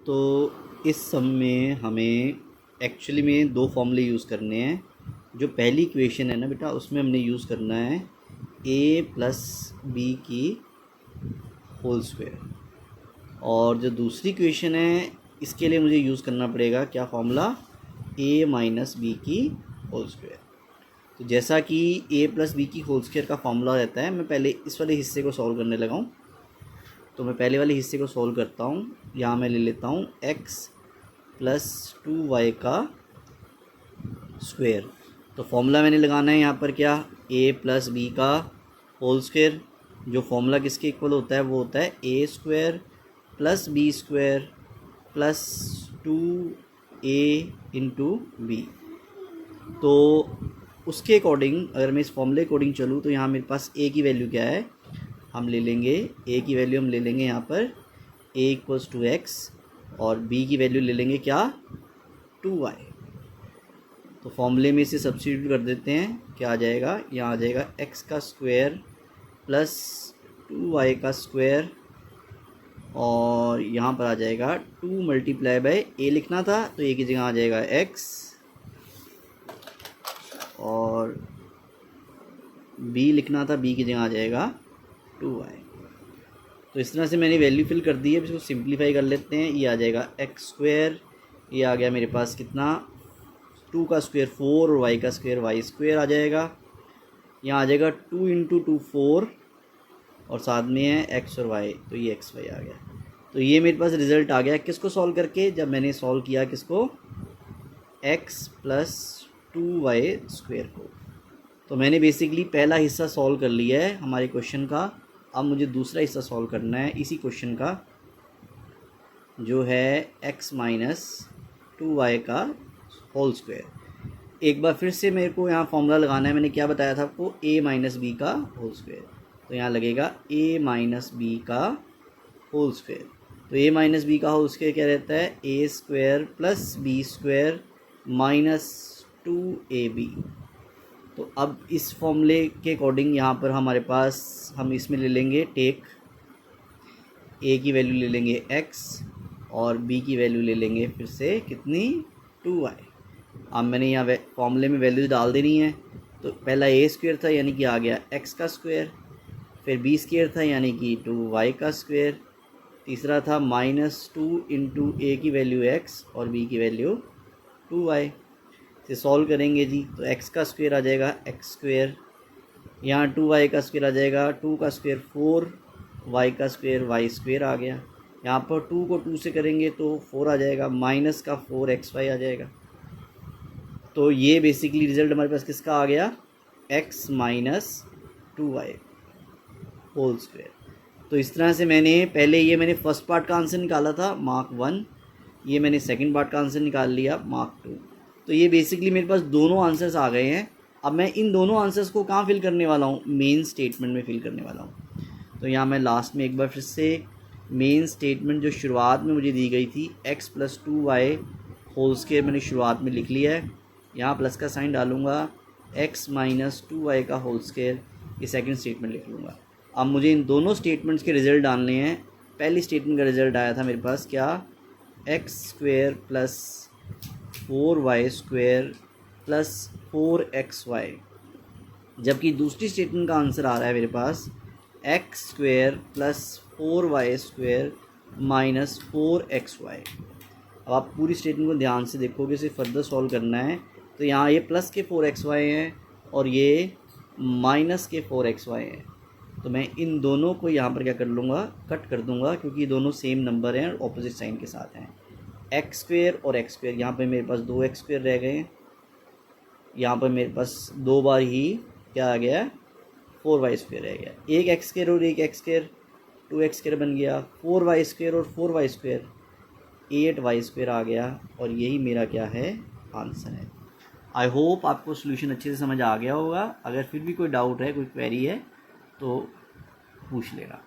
तो इस सम में हमें एक्चुअली में दो फॉर्मूले यूज़ करने हैं। जो पहली इक्वेशन है ना बेटा, उसमें हमने यूज़ करना है a प्लस बी की होल स्क्वायर, और जो दूसरी इक्वेशन है इसके लिए मुझे यूज़ करना पड़ेगा क्या फॉर्मूला, a माइनस बी की होल स्क्वायर। तो जैसा कि a प्लस बी की होल स्क्वायर का फॉर्मूला रहता है, मैं पहले इस वाले हिस्से को सॉल्व करने लगा हूँ। तो मैं पहले वाले हिस्से को सॉल्व करता हूँ। यहाँ मैं ले लेता हूँ x प्लस 2y का स्क्वायर। तो फॉर्मूला मैंने लगाना है यहाँ पर क्या, a प्लस बी का होल स्क्वायर। जो फॉर्मूला किसके इक्वल होता है, वो होता है a square plus B square plus 2a into B. तो उसके अकॉर्डिंग अगर मैं इस फॉर्मूले अकॉर्डिंग चलूँ तो यहाँ मेरे पास a की वैल्यू क्या है, हम ले लेंगे a की वैल्यू, हम ले लेंगे यहाँ पर a इक्वल्स टू एक्स, और b की वैल्यू ले लेंगे क्या, 2y। तो फॉर्मूले में इसे सब्स्टिट्यूट कर देते हैं, क्या आ जाएगा, यहाँ आ जाएगा x का स्क्वायर प्लस 2y का स्क्वायर, और यहाँ पर आ जाएगा 2 मल्टीप्लाई बाई a लिखना था तो a की जगह आ जाएगा x, और b लिखना था, b की जगह आ जाएगा 2y। तो इस तरह से मैंने वैल्यू फिल कर दी है। इसको सिंप्लीफाई कर लेते हैं। ये आ जाएगा एक्स स्क्वायर, ये आ गया मेरे पास कितना, 2 का स्क्वायर 4 और y का स्क्वायर y स्क्वायर आ जाएगा। यहाँ आ जाएगा 2 इंटू 2 4, और साथ में है x और y, तो ये x y आ गया। तो ये मेरे पास रिज़ल्ट आ गया किसको सॉल्व करके, जब मैंने सॉल्व किया किसको, x प्लस 2y स्क्वायर को। तो मैंने बेसिकली पहला हिस्सा सॉल्व कर लिया है हमारे क्वेश्चन का। अब मुझे दूसरा हिस्सा सॉल्व करना है इसी क्वेश्चन का, जो है x माइनस 2y का होल स्क्वायर। एक बार फिर से मेरे को यहाँ फॉर्मूला लगाना है। मैंने क्या बताया था आपको, a माइनस बी का होल स्क्वायर। तो यहाँ लगेगा a माइनस बी का होल स्क्वायर। तो a माइनस बी का होल स्क्वायर क्या रहता है, a square plus B square minus 2ab। तो अब इस फॉर्मूले के अकॉर्डिंग यहाँ पर हमारे पास, हम इसमें ले लेंगे टेक, a की वैल्यू ले लेंगे x, और b की वैल्यू ले लेंगे फिर से कितनी, 2y। अब मैंने यहाँ फॉर्मूले में वैल्यूज डाल देनी है। तो पहला a स्क्वायर था यानी कि आ गया x का स्क्वायर, फिर b स्क्वायर था यानी कि 2y का स्क्वायर, तीसरा था माइनस 2 इंटू ए की वैल्यू x और b की वैल्यू 2y। से सॉल्व करेंगे जी, तो x का स्क्वायर आ जाएगा x स्क्वायर, यहाँ 2y का स्क्वायर आ जाएगा 2 का स्क्वायर 4, y का स्क्वायर y स्क्वायर आ गया। यहाँ पर 2 को 2 से करेंगे तो 4 आ जाएगा, माइनस का 4xy आ जाएगा। तो ये बेसिकली रिज़ल्ट हमारे पास किसका आ गया, x minus 2y whole square. तो इस तरह से मैंने फर्स्ट पार्ट का आंसर निकाला था मार्क 1, ये मैंने सेकंड पार्ट का आंसर निकाल लिया मार्क 2। तो ये बेसिकली मेरे पास दोनों आंसर्स आ गए हैं। अब मैं इन दोनों आंसर्स को कहाँ फिल करने वाला हूँ, मेन स्टेटमेंट में फिल करने वाला हूँ। तो यहाँ मैं लास्ट में एक बार फिर से मेन स्टेटमेंट जो शुरुआत में मुझे दी गई थी, x plus 2y whole square, मैंने शुरुआत में लिख लिया है। यहाँ प्लस का साइन डालूँगा, x माइनस 2y का होल स्क्वायर, ये सेकंड स्टेटमेंट लिख लूँगा। अब मुझे इन दोनों स्टेटमेंट्स के रिज़ल्ट डालने हैं। पहली स्टेटमेंट का रिज़ल्ट आया था मेरे पास क्या, x square plus 4y square plus 4xy, जबकि दूसरी स्टेटमेंट का आंसर आ रहा है मेरे पास x square plus 4y square minus 4xy। अब आप पूरी स्टेटमेंट को ध्यान से देखोगे, इसे फर्दर सॉल्व करना है। तो यहाँ ये प्लस के 4xy हैं और ये माइनस के 4xy हैं। तो मैं इन दोनों को यहाँ पर क्या कर लूँगा, कट कर दूँगा, क्योंकि दोनों सेम नंबर हैं और ऑपोजिट साइन के साथ हैं। एक्स स्क्वेयर और एक्स स्क्वेयर, यहाँ पे मेरे पास 2x स्क्वेयर रह गए हैं। यहाँ पर मेरे पास दो बार ही क्या आ गया, 4y स्क्वेयर रह गया। एक एक्स स्क्वेयर और एक एक्स स्क्वेयर, 2x स्क्वेयर बन गया। 4y स्क्वेयर और 4y स्क्वेयर, 8y स्क्वेयर आ गया। और यही मेरा क्या है, आंसर है। आई होप आपको सोल्यूशन अच्छे से समझ आ गया होगा। अगर फिर भी कोई डाउट है, कोई क्वेरी है तो पूछ लेना।